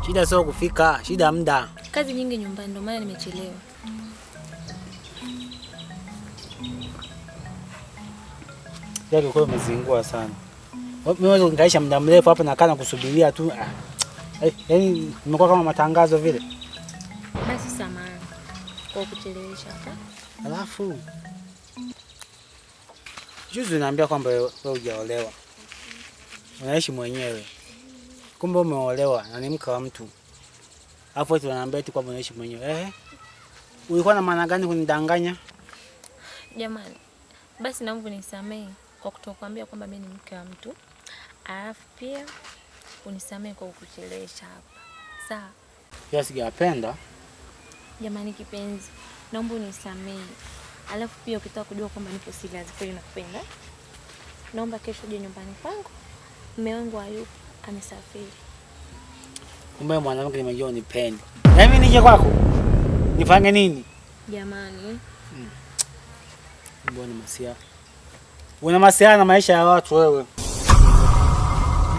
Shida sio kufika, shida muda. Kazi nyingi nyumbani ndio maana nimechelewa. Yake kwa umezingua sana. Mimi ngaisha muda mrefu hapa nakaa kusubiria tu. Yaani nimekuwa kama matangazo vile. Basi samahani kwa kuchelewesha hapa. Alafu juzi unaniambia kwamba wewe hujaolewa. Unaishi mwenyewe. Kumbe umeolewa na ni mke wa mtu. Alafu eti unaniambia eti kwamba unaishi mwenyewe. Ulikuwa na maana gani kunidanganya? Jamani, basi naomba unisamehe kwa kutokuambia kwamba mimi ni mke wa mtu. Alafu pia unisamehe kwa kukuchelewesha hapa. Sawa? Pia sijapenda. Jamani kipenzi, naomba unisamehe. Alafu pia ukitaka kujua kwamba nipo serious kweli nakupenda, naomba kesho uje nyumbani kwangu. Mume wangu hayupo, amesafiri. Kumbe mwanamke nimejua unipendi. Na mimi nije kwako? Nifanye nini? Jamani. Mbona masia? Una masia na maisha ya watu wewe.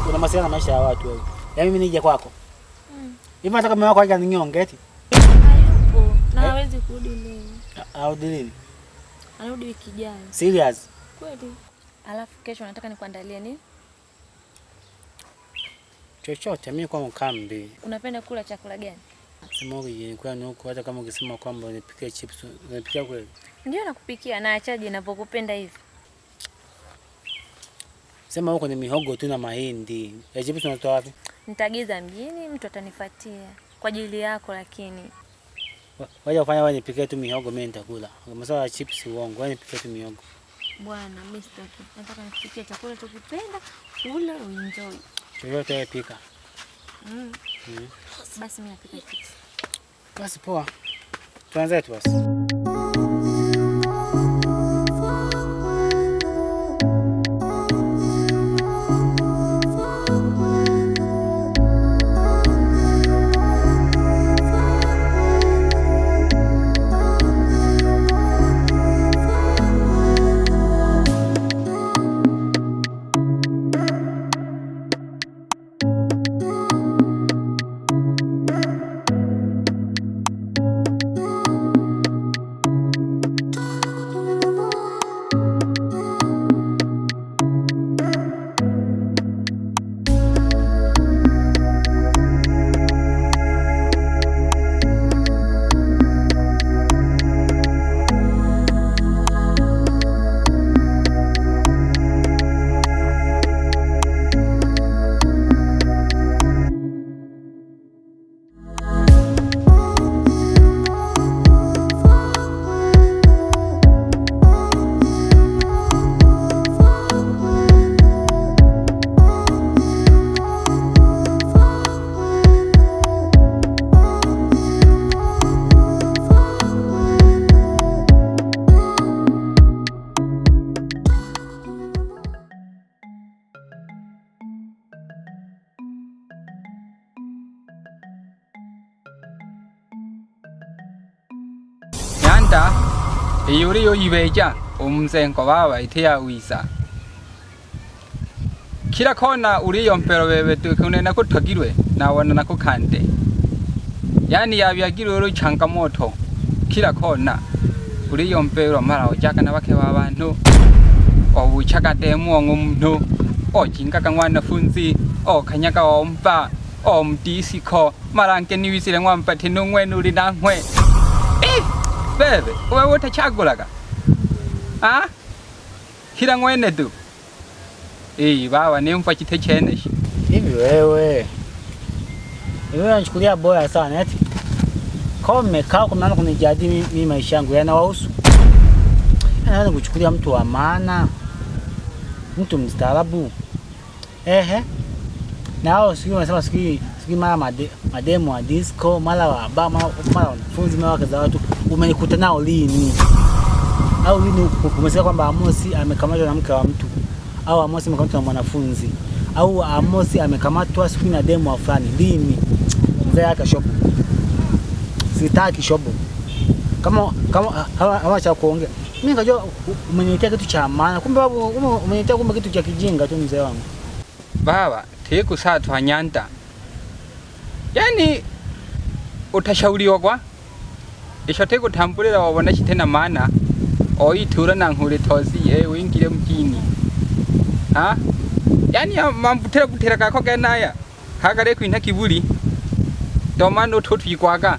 Una masia na maisha ya watu wewe. Mimi nije kwako? Hivi nataka mume wako aje ninyonge eti? Hayupo, na hawezi kurudi leo. Arudi lini? Anarudi wiki ijayo. Serious? Kweli. Alafu kesho nataka nikuandalie nini? Chochote, mimi kwa mkambi. Unapenda kula chakula gani? Sema wewe kwa nuko hata kama ukisema kwamba unipikie chips, unipikia kweli? Ndio nakupikia na achaje ninapokupenda hivi. Sema huko ni mihogo tu na mahindi. Ya chips unatoa wapi? Nitagiza mjini, mtu atanifuatia kwa ajili yako lakini. Waje kufanya wewe nipikie tu mihogo mimi nitakula. Masuala chips uongo, wewe nipikie tu mihogo. Bwana, mimi sitaki. Nataka nikupikie chakula tukipenda, ule uenjoy. Chochote wewe pika. Basi mimi napika chips. Basi poa. Tuanze tu basi. Nyanda, yuri yo ibeja, umzengo baba itea wisa. Kila kona uri yompero bebe tukunena kutagirwe na wana nakukande. Yani yabyagirwe uri changamoto. Kila kona uri yompero mara ojaka na bake babantu. Obuchaka demo ngumno. Ojinga kangwana funzi, kanyaka ompa, mdisiko, maranke niwisile ngwampa tinungwe nuri nangwe. Bebe, wewe utachagulaga. Kila ngwene tu. Baba nimfa kitechene. Hivi wewe unachukulia boya sana eti. Kama mmekaa kwa maana kunijadili mimi maisha yangu yanawahusu. Anaanza kuchukulia mtu wa maana. Mtu mstaarabu. Na hao sio wanasema siki mara mademo wa disco, mara wa bar, mara wanafunzi, mara wakaza watu. Umenikuta nao lini? Au lini umesikia kwamba Amosi amekamatwa na mke wa mtu? Au Amosi amekamatwa na mwanafunzi? Au Amosi amekamatwa siku na demo fulani lini? Mzee yake shopo. Sitaki shopo. Kama hawa cha kuongea. Mimi ngajua umeniletea kitu cha maana. Kumbe umeniletea kumbe kitu cha kijinga tu mzee wangu. Baba, teku saa tu Nyanda. Yuri yo ibeja, umzengo baba itea wisa. Kila kona uri yompero bebe tukunena kutagirwe na wana nakukande. Yani yabyagirwe uri changamoto. Kila kona uri yompero mara ojaka na bake babantu. Obuchaka demo ngumno. Ojinga kangwana funzi, kanyaka ompa, mdisiko, mara wa bar, mara wanafunzi, mara wakaza watu. Umenikuta nao lini? Mzee yake shopo. Sitaki shopo. Kama hawa cha kuongea. Mimi ngajua umeniletea kitu cha maana. Kumbe umeniletea kumbe kitu cha kijinga tu mzee wangu. Baba, teku Yani utashauriwa kwa ishote kutambulira wabona kitena maana oitura na nkure tozi wingire mjini. Yani mambutera kako kenaya kagare kwinta kiburi tomano totwikwaga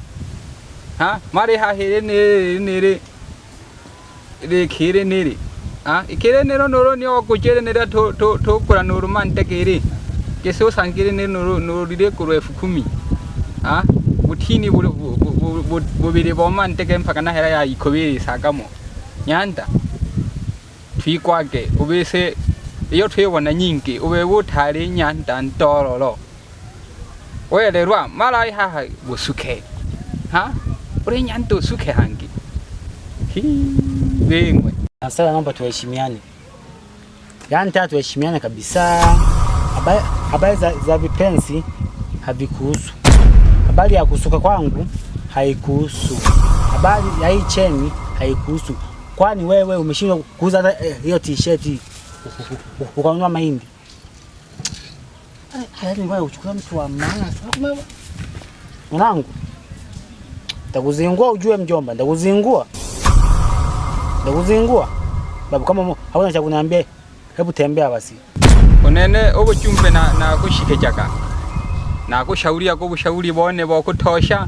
mari hahere nere kire nere ikire nero noro ni okujere nere to kura noro mantekere keso sangire nere noro dire kuro 10,000 butini bubiri bomanteke mpaka na hera ya ikobiri sagamo nyanda twikwage ubese iyo twebona nyingi ube butari nyanda ndororo welerwa marai haha busuke ure nyanda usuke hangi bengwe. Sasa naomba tuheshimiane, yani tuheshimiane kabisa. Habari za vipenzi havikuhusu, habari ya kusuka kwangu haikuhusu, habari ya hii cheni haikuhusu. Kwani wewe umeshindwa kuuza hiyo t-shirt ukanunua mahindi? Yaani wewe uchukua mtu wa maana sana mwanangu. Ndakuzingua ujue mjomba, ndakuzingua. Babu kama hauna cha kuniambia, hebu tembea basi. Unene obuchumbe na kushike jaka. Na kushauria ko bushauri bone bokutosha.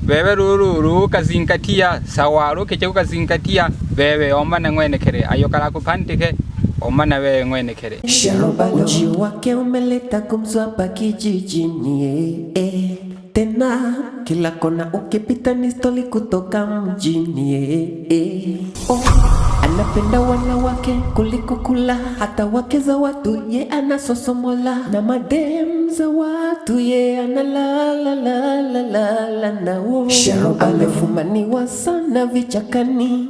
Bebe ruru kazingatia sawa keje kukazingatia bebe omana ngwenekere ayokala kupandike omana wewe ngwenekere. Uji wake umeleta kumzwa hapa kijijini tena kila kona ukipita ni stori kutoka mjini anapenda wanawake kuliko kula hata wake za watu ye anasosomola na madem za watu ye analala nao. Amefumaniwa sana vichakani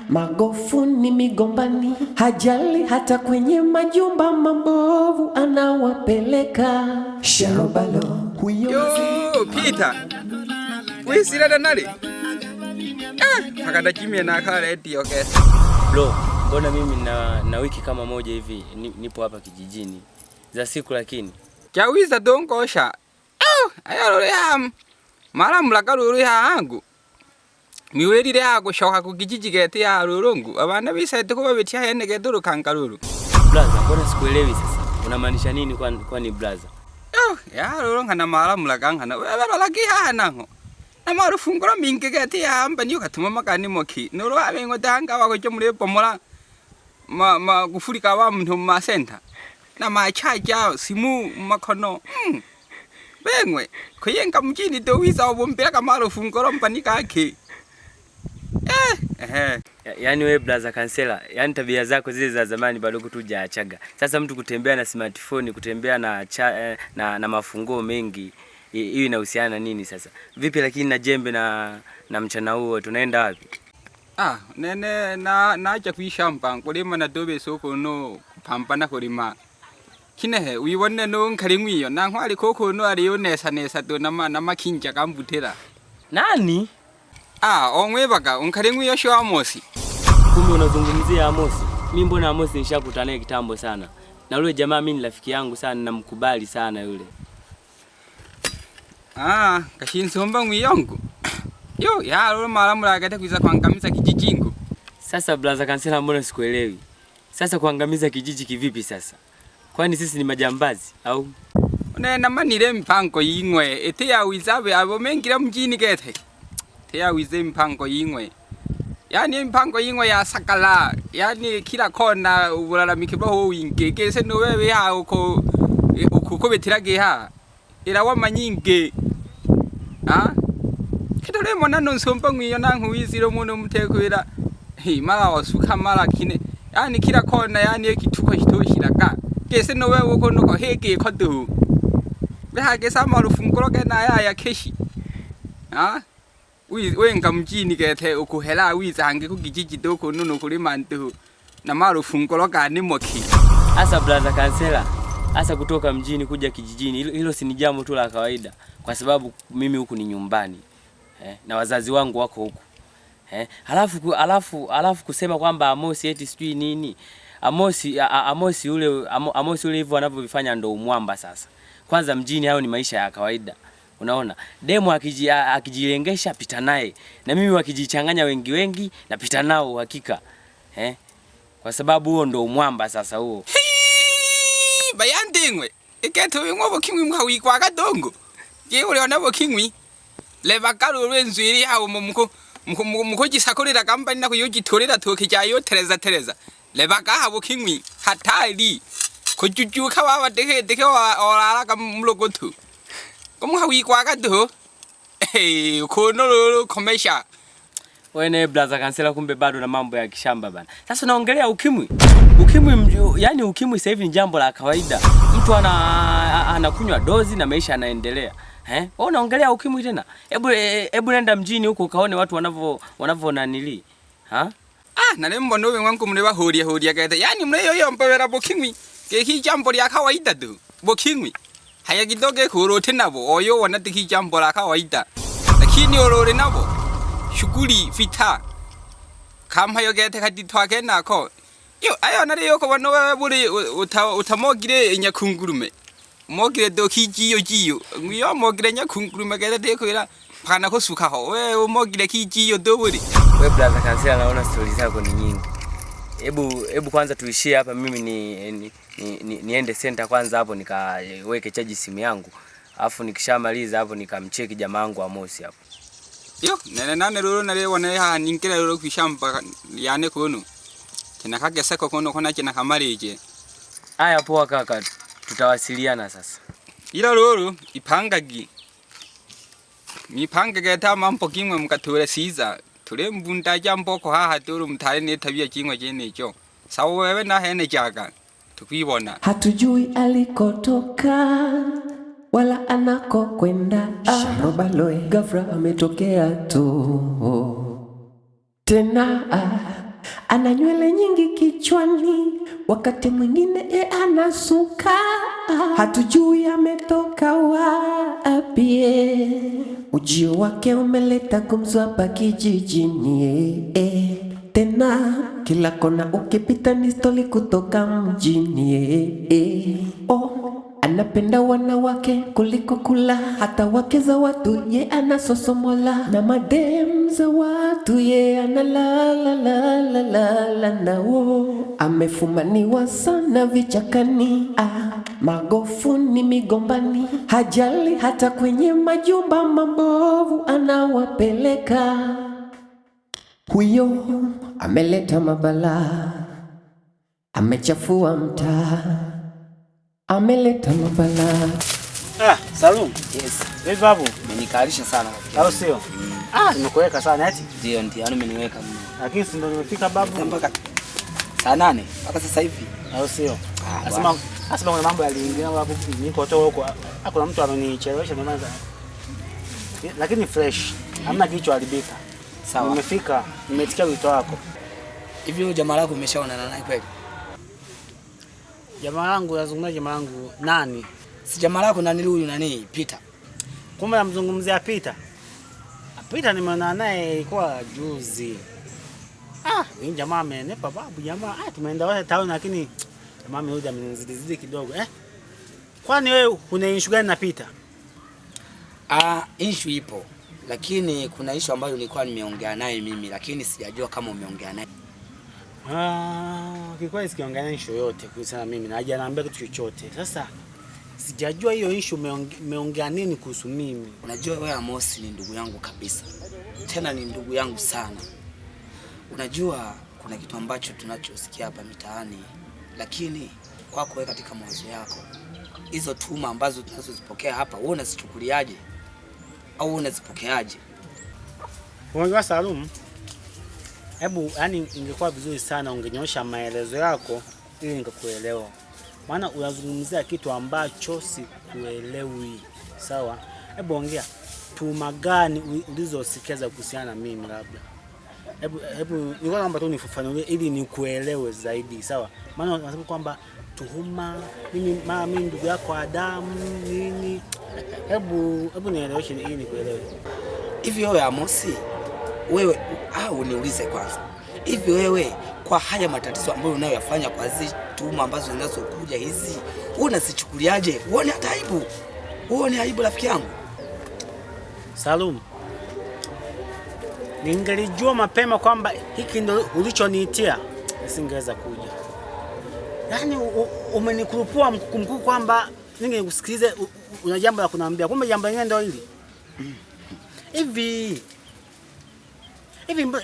magofuni migombani hajali hata kwenye majumba mambovu anawapeleka. Sharobalo Yo Peter wisirada nali akada kimya na kale eti okay. Bro, mbona mimi na wiki kama moja hivi nipo hapa kijijini za siku lakini chawiza donkosha ayarore mara mlakaruru hangu miwerire agushoka ku kijiji gete ya rurungu abana bisete kuba bitia hene geduru kankaruru. Blaza, mbona sikuelewi sasa unamaanisha nini kwani blaza? Ya rurunga na mara mlakanga na wewe laki hanango na maru fungura mingi gete ya amba niyo katuma makani moki nuru abengo danga wakoje muri pomora ma gufurika wa muntu ma center na ma chaja simu makono bengwe kuyenga mjini do wiza obombera kamaru fungura mpanika ake. Yaani wewe blaza kansela, yaani tabia zako zile za zamani bado kutujaachaga. Sasa mtu kutembea na smartphone, kutembea na mafunguo mengi, hiyo inahusiana nini sasa? Vipi lakini na jembe na mchana huo tunaenda wapi? Nene naacha kuisha mpango lima na dobe soko no kupambana kulima. Kinehe uibone no nkalimwiyo na nkwali koko no aliyo nesa do na makinja kambutera. Nani? Ongwebaga unkalimwiyo sho Amosi. Kumbe unazungumzia Amosi. Mimi mbona Amosi nishakutana naye kitambo sana. Na yule jamaa mimi ni rafiki yangu sana na mkubali sana yule. Kashinsomba mwiyongu. Yo, ya lolo mara mlagate kuiza kuangamiza kijijingu. Sasa blaza kansela mbona sikuelewi? Sasa kuangamiza kijiji kivipi sasa? Kwani sisi ni majambazi au? Nena manire mpango yingwe ete ya wizabe abo mengira mjini gete. Tea wize mpango yingwe. Yani mpango yingwe ya sakala. Yani kila kona ubulalamike ho winge kese no wewe ya uko betirage ha. Ira wa manyinge. Kitole mona nonsomba ngwiyo nankubiziro muno mutekwira. Mara wasuka mara kine. Yani kila kona yani ekituko kitoshiraga. Kese no wewe uko nuko heke kodu. Behage sama rufunguro gena ya keshi. Wenga mjini gete ukuhela wiza hange kugijiji doko nuno kulima ntu na mara rufunguro gani moki. Asa blaza kansela. Asa kutoka mjini kuja kijijini hilo si ni jambo tu la kawaida kwa sababu mimi huku ni nyumbani na wazazi wangu wako huku alafu kusema kwamba Amosi eti sijui nini Amosi ule hivyo anavyovifanya ndo umwamba sasa. Kwanza mjini hayo ni maisha ya kawaida Unaona? Demu akijilengesha pita naye. Na mimi wakijichanganya wengi napita nao hakika. Kwa sababu huo ndo umwamba sasa huo. Bayandingwe. Iketo ngobo kingwi mkawi kwa kadongo. Ye ule onabo kingwi. Leba kalu lwenzwiri hawo muko gisakorera kampani nako yogitorera toke cyayo Tereza. Leba ka habo kingwi hatari. Kujujuka baba deke orara kamlogotu. Kumhawi kwa kado. Kono lolo komesha. Wewe brother Kansela, kumbe bado na mambo ya kishamba bana. Sasa unaongelea ukimwi. Yani ukimwi sasa hivi ni jambo la kawaida. Mtu anakunywa dozi na maisha yanaendelea. Wewe unaongelea ukimwi tena? Hebu nenda mjini huko kaone watu wanavonanili. Na lembo nowe wangu mleba horia kaita. Yani mleyo yompera bokimwi. Keki jambo ya kawaida tu. Bokimwi. Haya kidoge kurote nabo. Oyo wanatiki jambo la kawaida. Lakini orore nabo. Shughuli vita. Kama yogete kaditwake nako. Yo ayo nare yoko wanowe buri utamogire nyakungurume. Mogire dokijiyo jiyo. Nguyo mogire nyakungurume gete kwira pana kosuka ho. We mogire kijiyo doburi. We brother Kansela, naona stories zako ni nyingi. Hebu kwanza tuishie hapa, mimi niende center kwanza hapo nikaweke chaji simu yangu. Alafu nikishamaliza hapo nikamcheki jamaa wangu Amosi hapo. Yo, nene roro nare wana ninkira roro kwishamba yane kono. Kina kage seko kono kona kina kamarije. Haya poa kaka, tutawasiliana sasa. Ila roro ipangagi. Mipanga geta mambo kimwe mkature siza. Tule mbunda jambo ko haha turu mtare ne tabia kimwe jene cho. Sawa wewe na hene jaga. Tukuibona. Hatujui alikotoka wala anako kwenda. Robaloe ghafla ametokea tu. Tena ana nywele nyingi kichwani, wakati mwingine anasuka. Hatujui ametoka wapi. Ujio wake umeleta gumzo hapa kijijini. Tena kila kona ukipita ni stori kutoka mjini. Anapenda wanawake kuliko kula, hata wake za watu ye anasosomola, na madem za watu ye analala nao. Amefumaniwa sana vichakani, magofuni, migombani, hajali hata kwenye majumba mabovu anawapeleka. Huyo ameleta mabala, amechafua mtaa, ameleta mabala. Salum. Yes. Wewe babu, umenikalisha sana. Au sio? Nimekuweka sana eti. Ndio, yani umeniweka mimi. Lakini si ndio nimefika babu mpaka saa 8 mpaka sasa hivi. Au sio? Asema kuna mambo yaliingia babu, niko toa huko. Kuna mtu amenichelewesha ndio maana. Lakini fresh. Hamna kichwa haribika. Sawa. Nimefika, nimetikia wito wako. Hivi jamaa lako umeshaonana naye kweli? Jamaa wangu, yazungumza jamaa wangu nani? Si jamaa lako nani huyu nani? Peter. Kumbe namzungumzia Peter. Peter nimeona naye ilikuwa juzi. Ni jamaa amenepa babu jamaa. Tumeenda wote town lakini jamaa amerudi amenizidi kidogo. Kwani wewe una issue gani na Peter? Issue ipo. Lakini kuna issue ambayo nilikuwa nimeongea naye mimi, lakini sijajua kama umeongea naye. Kikweli sikiongea naye issue yote kuhusiana mimi na hajaniambia kitu chochote. Sasa sijajua hiyo issue umeongea nini kuhusu mimi. Unajua wewe Amosi ni ndugu yangu kabisa. Tena ni ndugu yangu sana. Unajua kuna kitu ambacho tunachosikia hapa mitaani, lakini kwako wewe katika mawazo yako, hizo tuma ambazo tunazozipokea hapa wewe unazichukuliaje? Au unazipokeaje? Unajua Salum, hebu yani ingekuwa vizuri sana ungenyosha maelezo yako ili ningekuelewa. Maana unazungumzia kitu ambacho sikuelewi. Sawa? Hebu ongea tuma gani ulizosikiza kuhusiana na mimi labda. Hebu nilikuwa naomba tu nifafanulie ili nikuelewe zaidi, sawa? Maana unasema kwamba tuhuma mimi ndugu yako Adamu nini? Hebu nieleweshe ili nikuelewe. Hivi wewe Amosi, wewe niulize kwanza. Hivi wewe kwa haya matatizo ambayo unayoyafanya kwa hizi tuhuma ambazo zinazokuja hizi, unasichukuliaje? Uone hata aibu? Uone aibu rafiki yangu? Salum, ningelijua mapema kwamba hiki ndio ulichoniitia, nisingeweza kuja. Yaani umenikurupua mkuu kwamba ningekusikilize una jambo la kuniambia. Kumbe jambo lenyewe ndio hili.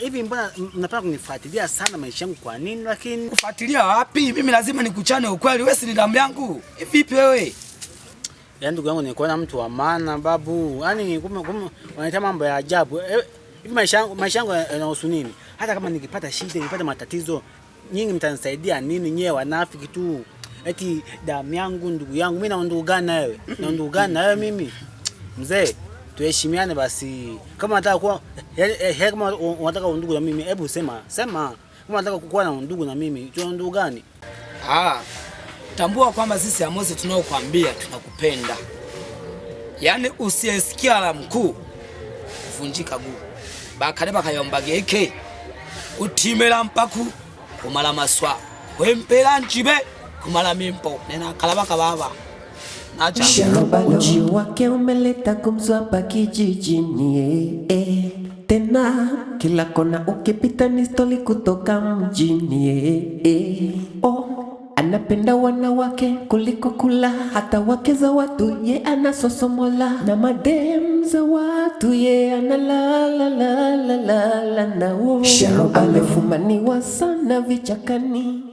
Hivi mbona mnapenda kunifuatilia sana maisha yangu kwa nini? Lakini kufuatilia wapi? Mimi lazima nikuchane ukweli. Wewe si ni damu yangu. Vipi wewe? Yaani ndugu yangu nilikuwa mtu wa maana babu. Yaani kumbe wanaita mambo ya ajabu. Hivi maisha yangu yanahusu nini? Hata kama nikipata shida, nikipata matatizo, nyinyi mtanisaidia nini? Nyewe wanafiki tu. Eti damu yangu, ndugu yangu. Mimi na ndugu gani na wewe? Na ndugu gani na wewe mimi? Mzee, tuheshimiane basi. Kama unataka kuwa kama unataka ndugu na mimi, hebu sema. Kama unataka kuwa na ndugu na mimi, tuna ndugu gani? Tambua kwamba sisi Amosi tunaokuambia tunakupenda. Yaani usiyesikia la mkuu kuvunjika guu. Bakaleba kayombageke. Utimela mpaku kumala maswa. Wempela nchibe kumala mimpo. Nena kalabaka baba. Uji wake umeleta gumzo hapa kijijini. Tena kila kona ukipita ni stori kutoka mjini. Anapenda wanawake kuliko kula, hata wake za watu ye anasosomola, na madem za watu ye analala nao. Amefumaniwa sana vichakani.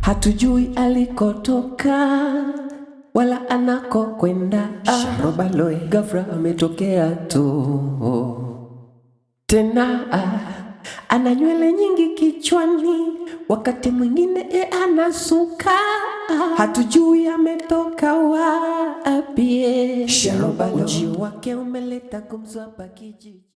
Hatujui alikotoka wala anakokwenda. Robaloe ghafla ametokea tu. Tena ana nywele nyingi kichwani, wakati mwingine anasuka. Hatujui ametoka wapi. Uji wake umeleta gumzo hapa kijiji.